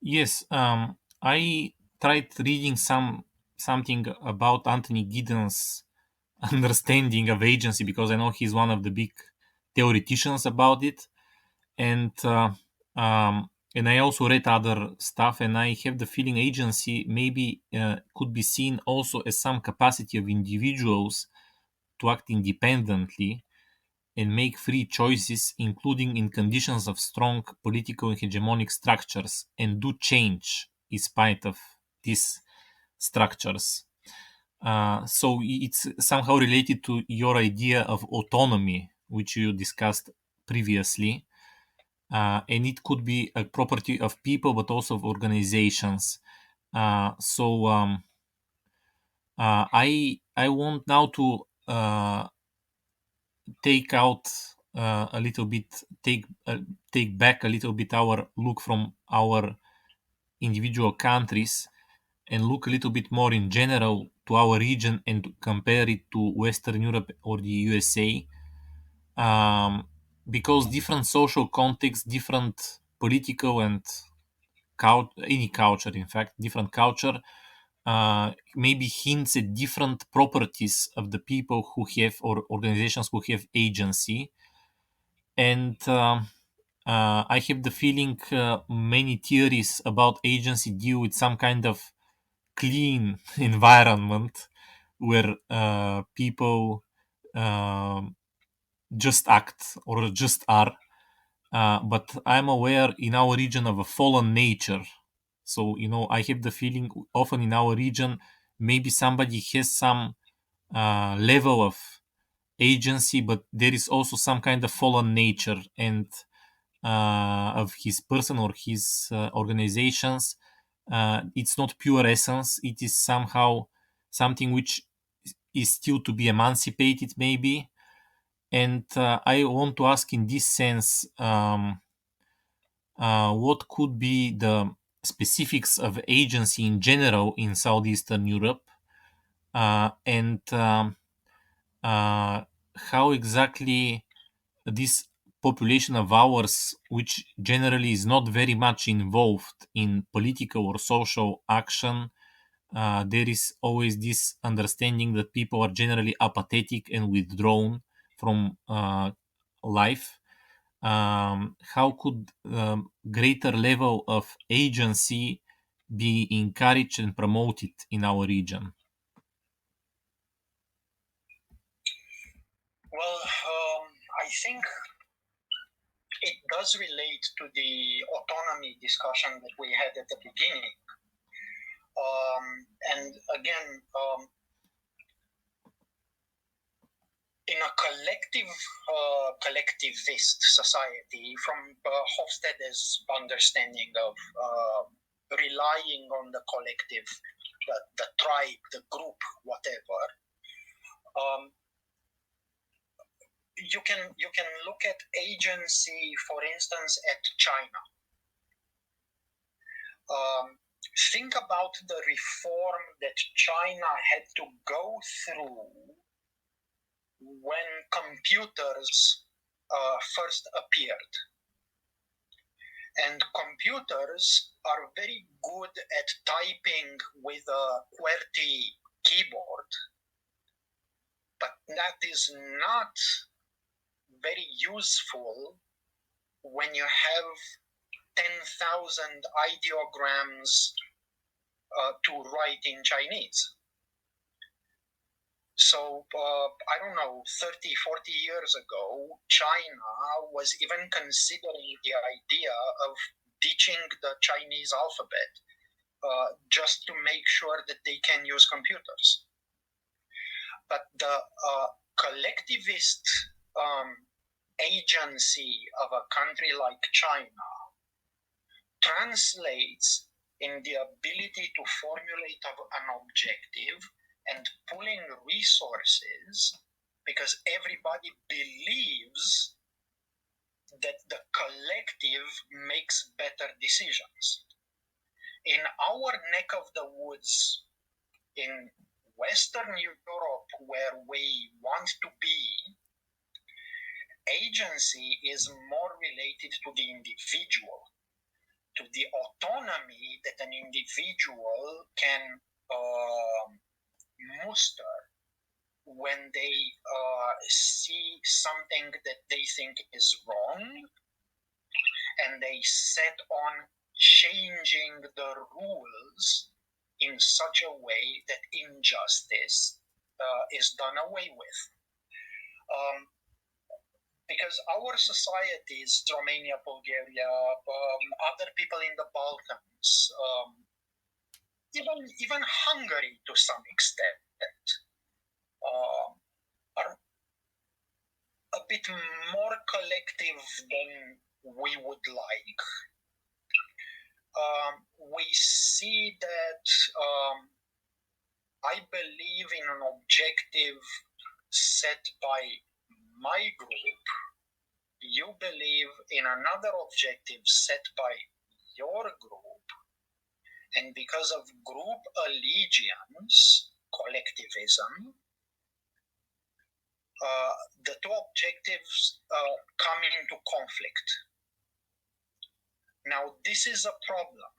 Yes, I tried reading something about Anthony Giddens' understanding of agency because I know he's one of the big theoreticians about it, and and I also read other stuff, and I have the feeling agency maybe could be seen also as some capacity of individuals to act independently and make free choices, including in conditions of strong political and hegemonic structures, and do change in spite of these structures. So it's somehow related to your idea of autonomy, which you discussed previously. And it could be a property of people, but also of organizations. I want now to take out a little bit, take back a little bit our look from our individual countries and look a little bit more in general to our region and to compare it to Western Europe or the USA, because different social context, different political and any culture, in fact, different culture maybe hints at different properties of the people who have or organizations who have agency. And I have the feeling many theories about agency deal with some kind of clean environment where people just act or just are. But I'm aware in our region of a fallen nature. So, I have the feeling often in our region, maybe somebody has some level of agency, but there is also some kind of fallen nature and of his person or his organizations. It's not pure essence. It is somehow something which is still to be emancipated, maybe. And I want to ask in this sense, what could be the specifics of agency in general in Southeastern Europe, and how exactly this population of ours, which generally is not very much involved in political or social action, there is always this understanding that people are generally apathetic and withdrawn from life. How could greater level of agency be encouraged and promoted in our region? Well, I think it does relate to the autonomy discussion that we had at the beginning. And again, in a collectivist society, from Hofstede's understanding of relying on the collective, the tribe, the group, whatever, you can look at agency, for instance, at China. Think about the reform that China had to go through when computers first appeared. And computers are very good at typing with a QWERTY keyboard, but that is not very useful when you have 10,000 ideograms to write in Chinese. So, I don't know, 30, 40 years ago, China was even considering the idea of ditching the Chinese alphabet just to make sure that they can use computers. But the collectivist agency of a country like China translates in the ability to formulate an objective and pulling resources because everybody believes that the collective makes better decisions. In our neck of the woods, in Western Europe, where we want to be, agency is more related to the individual, to the autonomy that an individual can muster when they see something that they think is wrong, and they set on changing the rules in such a way that injustice is done away with. Because our societies, Romania, Bulgaria, other people in the Balkans, even Hungary to some extent, are a bit more collective than we would like. We see that I believe in an objective set by my group. You believe in another objective set by your group. And because of group allegiance, collectivism, the two objectives come into conflict. Now, this is a problem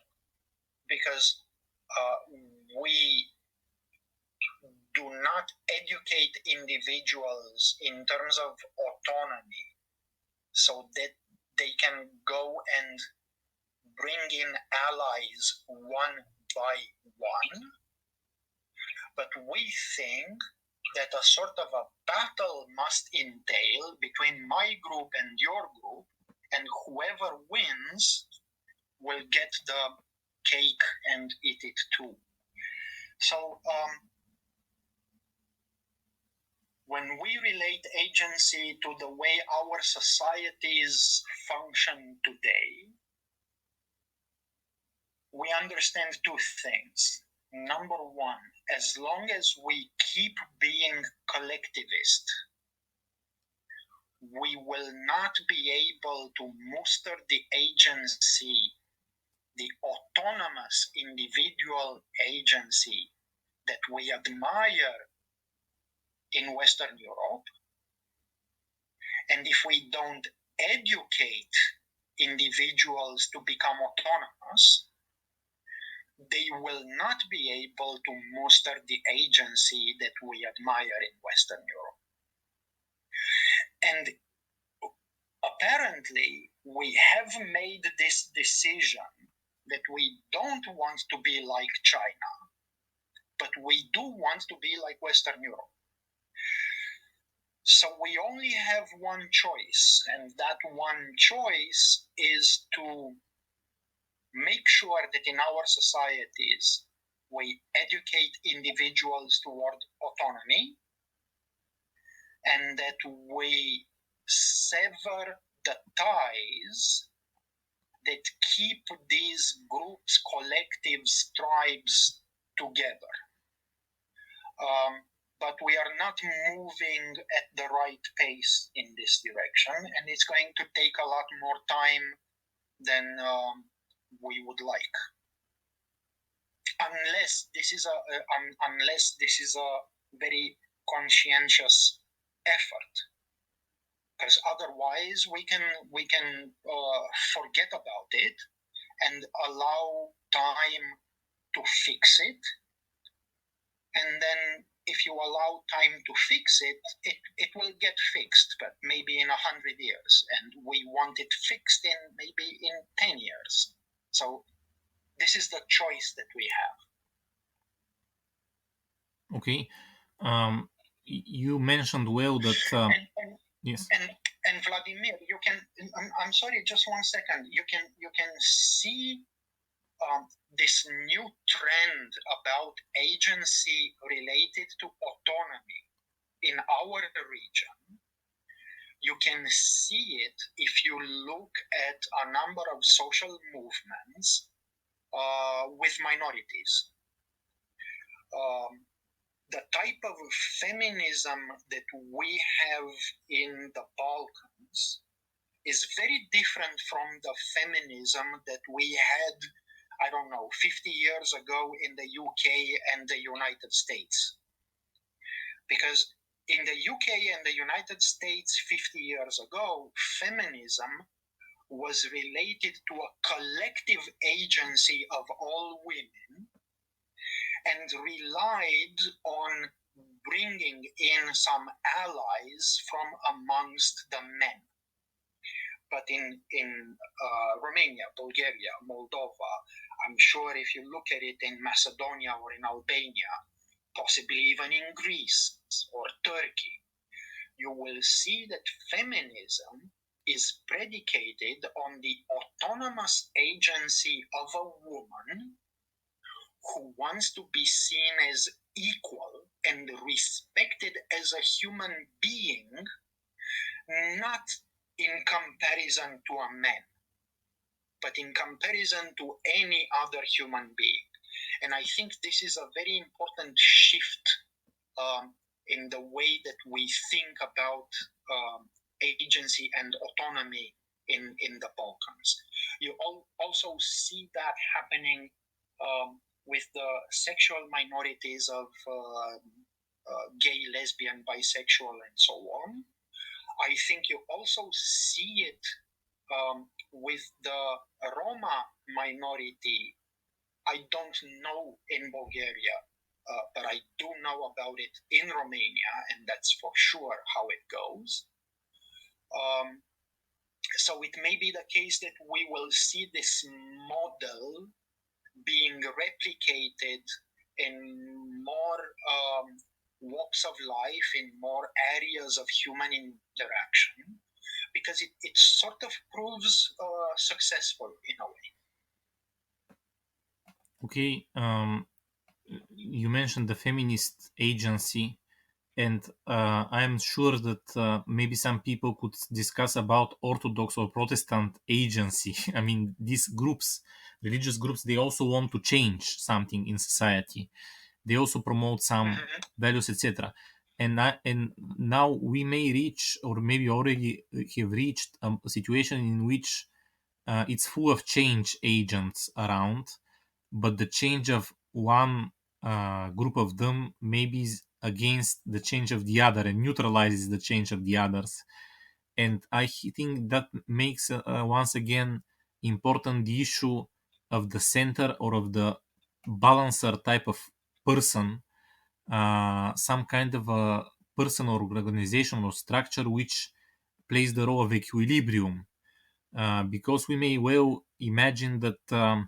because we do not educate individuals in terms of autonomy so that they can go and bring in allies one by one. But we think that a sort of a battle must entail between my group and your group, and whoever wins will get the cake and eat it too. So when we relate agency to the way our societies function today, we understand two things. Number one, as long as we keep being collectivist, we will not be able to muster the agency, the autonomous individual agency that we admire in Western Europe. And if we don't educate individuals to become autonomous, they will not be able to muster the agency that we admire in Western Europe. And apparently, we have made this decision that we don't want to be like China, but we do want to be like Western Europe. So we only have one choice, and that one choice is to make sure that in our societies we educate individuals toward autonomy, and that we sever the ties that keep these groups, collectives, tribes together. But we are not moving at the right pace in this direction, and it's going to take a lot more time than we would like. Unless this is a very conscientious effort, because otherwise we can forget about it and allow time to fix it, and then if you allow time to fix it, it will get fixed, but maybe in 100 years, and we want it fixed in maybe in 10 years. So this is the choice that we have. Okay. You mentioned well that yes. And Vladimir, you can. I'm sorry, just 1 second. You can see this new trend about agency related to autonomy in our region. You can see it if you look at a number of social movements with minorities. The type of feminism that we have in the Balkans is very different from the feminism that we had, I don't know, 50 years ago in the UK and the United States. Because in the UK and the United States 50 years ago, feminism was related to a collective agency of all women and relied on bringing in some allies from amongst the men. But in Romania, Bulgaria, Moldova, I'm sure if you look at it in Macedonia or in Albania, possibly even in Greece or Turkey, you will see that feminism is predicated on the autonomous agency of a woman who wants to be seen as equal and respected as a human being, not in comparison to a man, but in comparison to any other human being. And I think this is a very important shift in the way that we think about agency and autonomy in the Balkans. You also see that happening with the sexual minorities of gay, lesbian, bisexual, and so on. I think you also see it with the Roma minority. I don't know in Bulgaria, but I do know about it in Romania, and that's for sure how it goes. So it may be the case that we will see this model being replicated in more walks of life, in more areas of human interaction, because it sort of proves successful in a way. Okay, you mentioned the feminist agency, and I'm sure that maybe some people could discuss about Orthodox or Protestant agency. I mean, these groups, religious groups, they also want to change something in society. They also promote some values, etc. And now we may reach, or maybe already have reached, a situation in which it's full of change agents around, but the change of one group of them maybe is against the change of the other and neutralizes the change of the others. And I think that makes once again important the issue of the center or of the balancer type of person, some kind of a person or organization or structure which plays the role of equilibrium, because we may well imagine that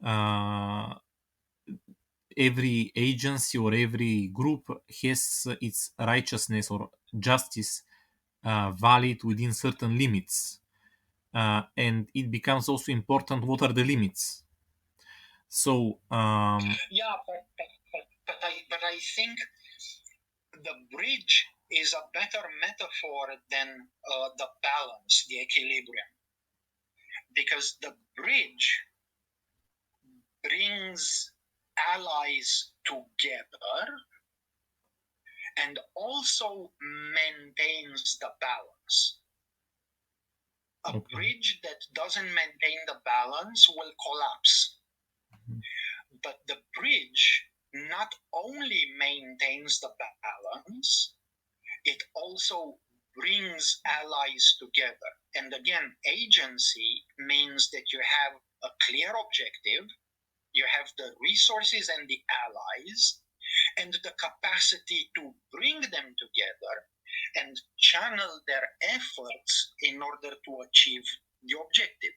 uh, every agency or every group has its righteousness or justice valid within certain limits. And it becomes also important what are the limits. So, Yeah, but I think the bridge is a better metaphor than the balance, the equilibrium, because the bridge brings allies together and also maintains the balance. A bridge that doesn't maintain the balance will collapse. But the bridge not only maintains the balance, it also brings allies together. And again, agency means that you have a clear objective, you have the resources and the allies, and the capacity to bring them together and channel their efforts in order to achieve the objective.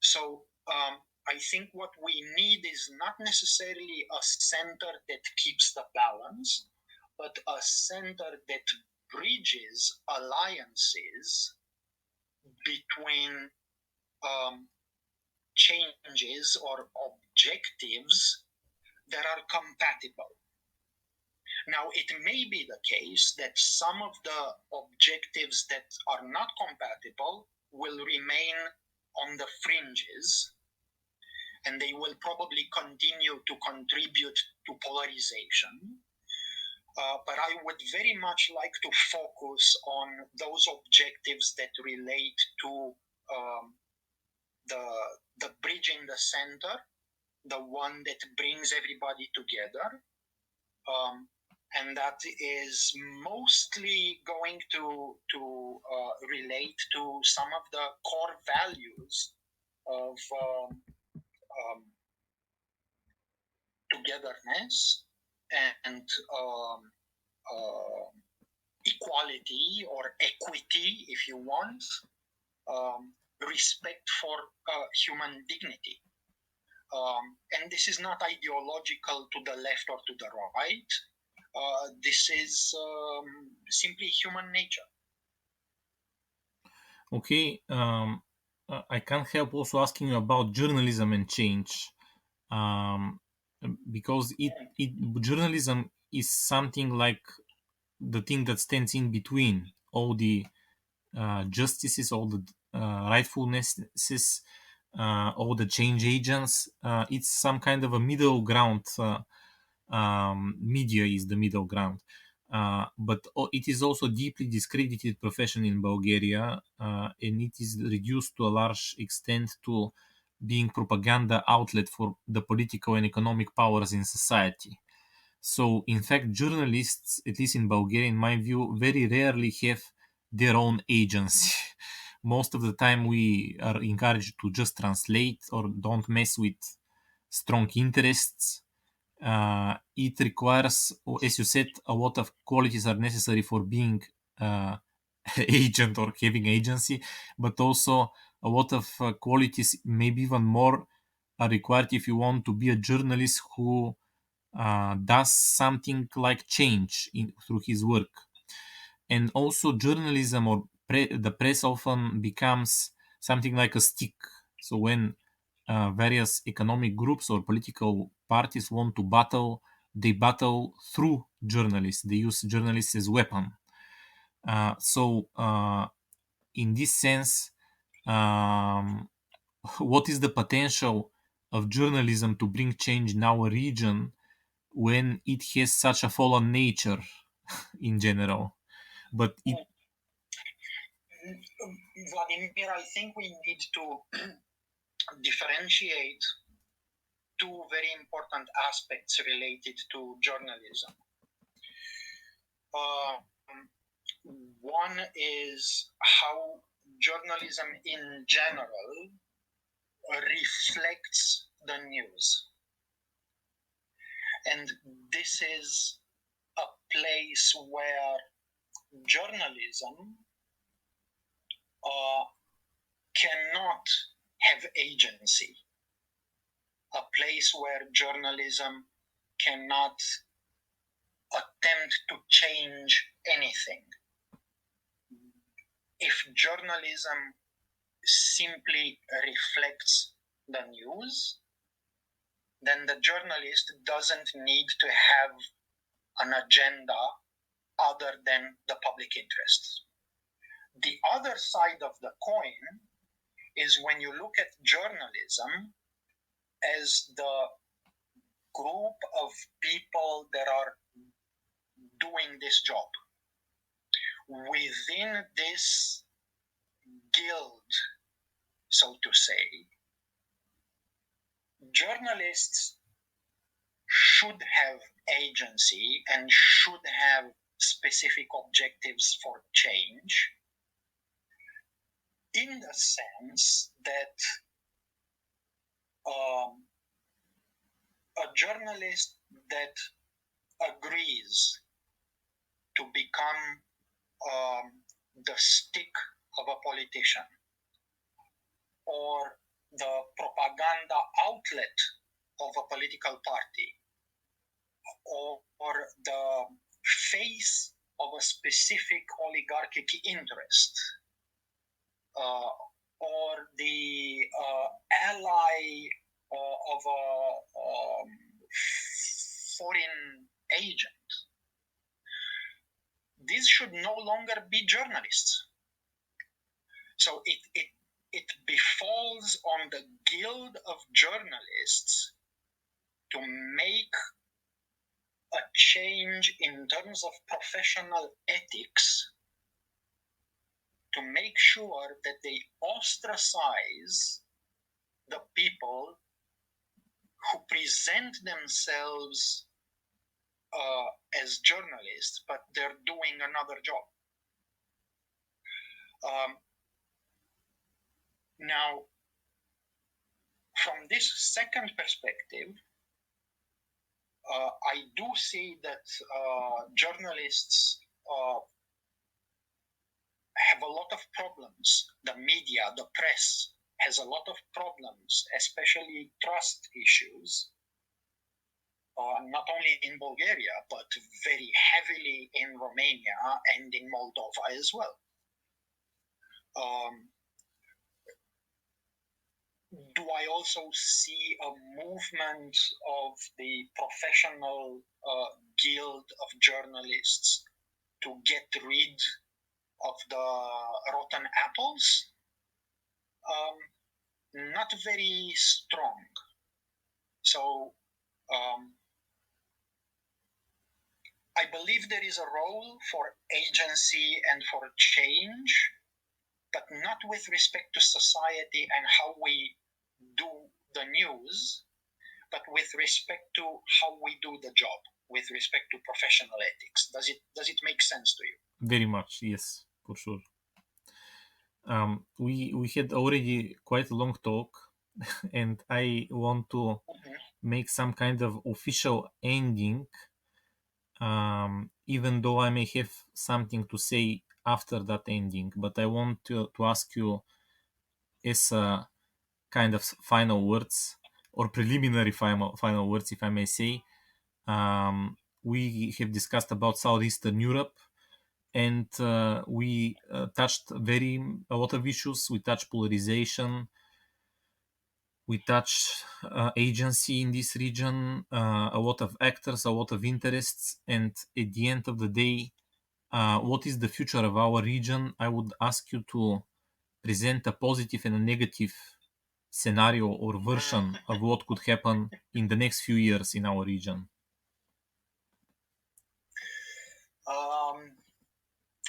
So I think what we need is not necessarily a center that keeps the balance, but a center that bridges alliances between changes or objectives that are compatible. Now, it may be the case that some of the objectives that are not compatible will remain on the fringes, and they will probably continue to contribute to polarization. But I would very much like to focus on those objectives that relate to the bridge in the center, the one that brings everybody together, and that is mostly going to relate to some of the core values of togetherness and equality or equity, if you want, respect for human dignity. And this is not ideological to the left or to the right. This is simply human nature. Okay, I can't help also asking you about journalism and change, um, because journalism is something like the thing that stands in between all the justices, all the rightfulnesses, all the change agents. It's some kind of a middle ground. Media is the middle ground. But it is also deeply discredited profession in Bulgaria, and it is reduced to a large extent to being propaganda outlet for the political and economic powers in society. So, in fact, journalists, at least in Bulgaria, in my view, very rarely have their own agency. Most of the time, we are encouraged to just translate or don't mess with strong interests. It requires, as you said, a lot of qualities are necessary for being uh, agent or having agency, but also a lot of qualities, maybe even more, are required if you want to be a journalist who does something like change through his work. And also, journalism or the press often becomes something like a stick. So when various economic groups or political parties want to battle, they battle through journalists. They use journalists as weapon. So in this sense, um, what is the potential of journalism to bring change in our region when it has such a fallen nature in general? But it Vladimir, I think we need to differentiate two very important aspects related to journalism. One is how journalism in general reflects the news. And this is a place where journalism cannot have agency, a place where journalism cannot attempt to change anything. If journalism simply reflects the news, then the journalist doesn't need to have an agenda other than the public interest. The other side of the coin is when you look at journalism as the group of people that are doing this job. Within this guild, so to say, journalists should have agency and should have specific objectives for change, in the sense that a journalist that agrees to become the stick of a politician or the propaganda outlet of a political party or the face of a specific oligarchic interest or the ally of a foreign agent. These should no longer be journalists. So it befalls on the guild of journalists to make a change in terms of professional ethics, to make sure that they ostracize the people who present themselves as journalists, but they're doing another job. Now, from this second perspective, I do see that journalists have a lot of problems. The media, the press has a lot of problems, especially trust issues, not only in Bulgaria, but very heavily in Romania and in Moldova as well. Do I also see a movement of the professional guild of journalists to get rid of the rotten apples? Not very strong. So I believe there is a role for agency and for change, but not with respect to society and how we do the news, but with respect to how we do the job, with respect to professional ethics. Does it make sense to you? Very much, yes, for sure. We had already quite a long talk, and I want to make some kind of official ending, even though I may have something to say after that ending. But I want to ask you, as a kind of final words or preliminary final words, if I may say. We have discussed about Southeastern Europe, and we touched a lot of issues. We touched polarization, we touched agency in this region, a lot of actors, a lot of interests, and at the end of the day, what is the future of our region? I would ask you to present a positive and a negative scenario or version of what could happen in the next few years in our region.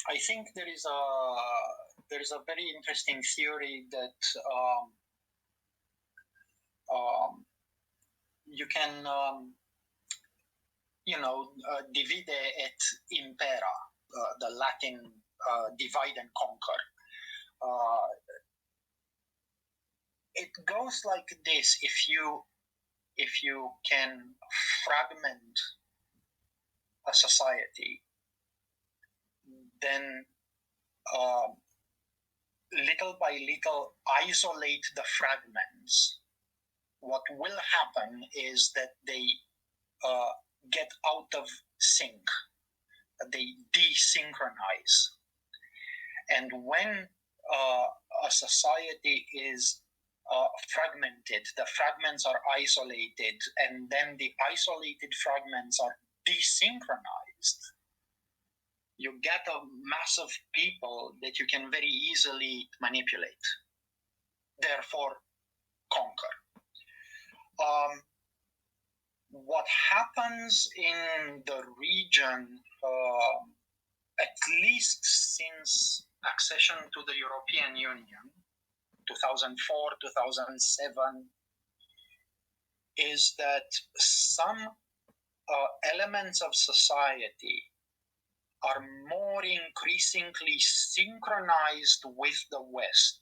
I think there is a very interesting theory that you can divide et impera, the Latin divide and conquer. It goes like this: if you can fragment a society, then little by little isolate the fragments. What will happen is that they get out of sync. They desynchronize. And when a society is fragmented, the fragments are isolated, and then the isolated fragments are desynchronized, you get a mass of people that you can very easily manipulate, therefore conquer. What happens in the region, at least since accession to the European Union, 2004, 2007, is that some elements of society are more increasingly synchronized with the West,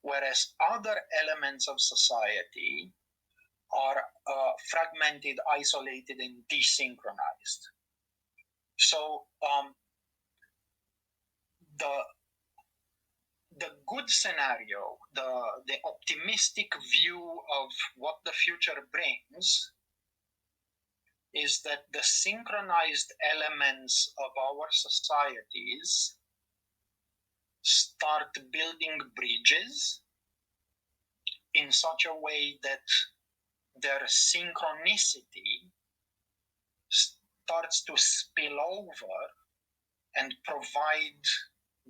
whereas other elements of society are fragmented, isolated, and desynchronized. So the good scenario, the optimistic view of what the future brings, is that the synchronized elements of our societies start building bridges in such a way that their synchronicity starts to spill over and provide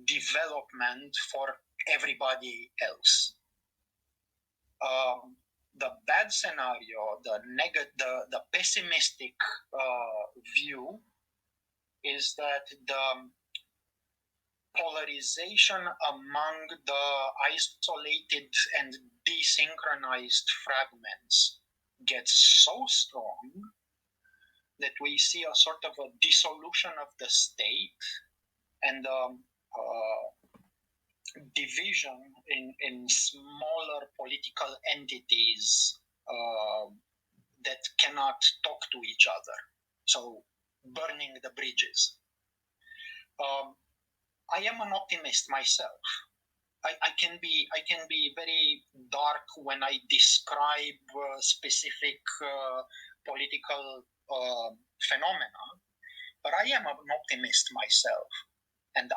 development for everybody else. The bad scenario, the pessimistic view, is that the polarization among the isolated and desynchronized fragments gets so strong that we see a sort of a dissolution of the state and division in smaller political entities that cannot talk to each other. So burning the bridges. I am an optimist myself. I can be very dark when I describe specific political phenomena, but I am an optimist myself, and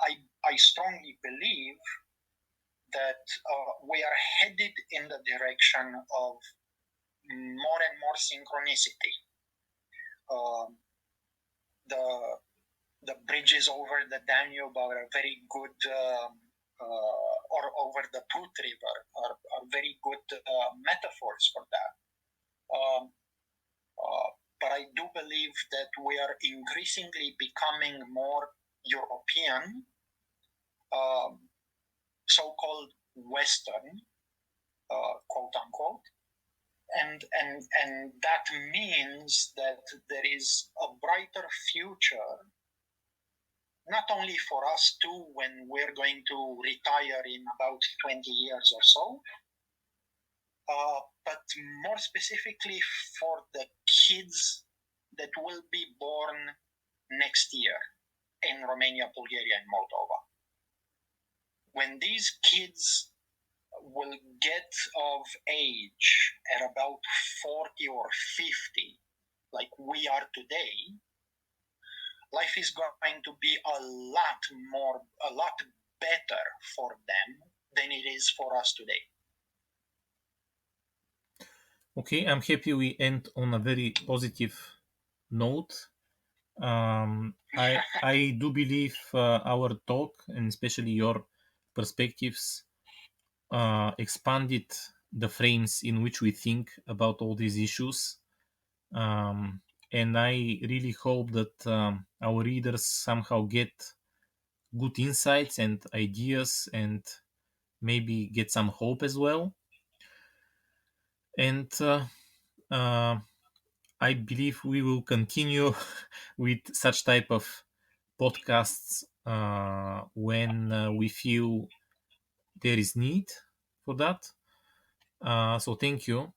I strongly believe that we are headed in the direction of more and more synchronicity. The bridges over the Danube are a very good, or over the Prut River are very good metaphors for that. But I do believe that we are increasingly becoming more European, so-called Western, quote unquote. And that means that there is a brighter future, not only for us too, when we're going to retire in about 20 years or so, but more specifically for the kids that will be born next year in Romania, Bulgaria, and Moldova. When these kids will get of age at about 40 or 50, like we are today, life is going to be a lot better for them than it is for us today. Okay, I'm happy we end on a very positive note. I do believe our talk, and especially your perspectives, expanded the frames in which we think about all these issues. And I really hope that our readers somehow get good insights and ideas and maybe get some hope as well. And I believe we will continue with such type of podcasts when we feel there is need for that. So thank you.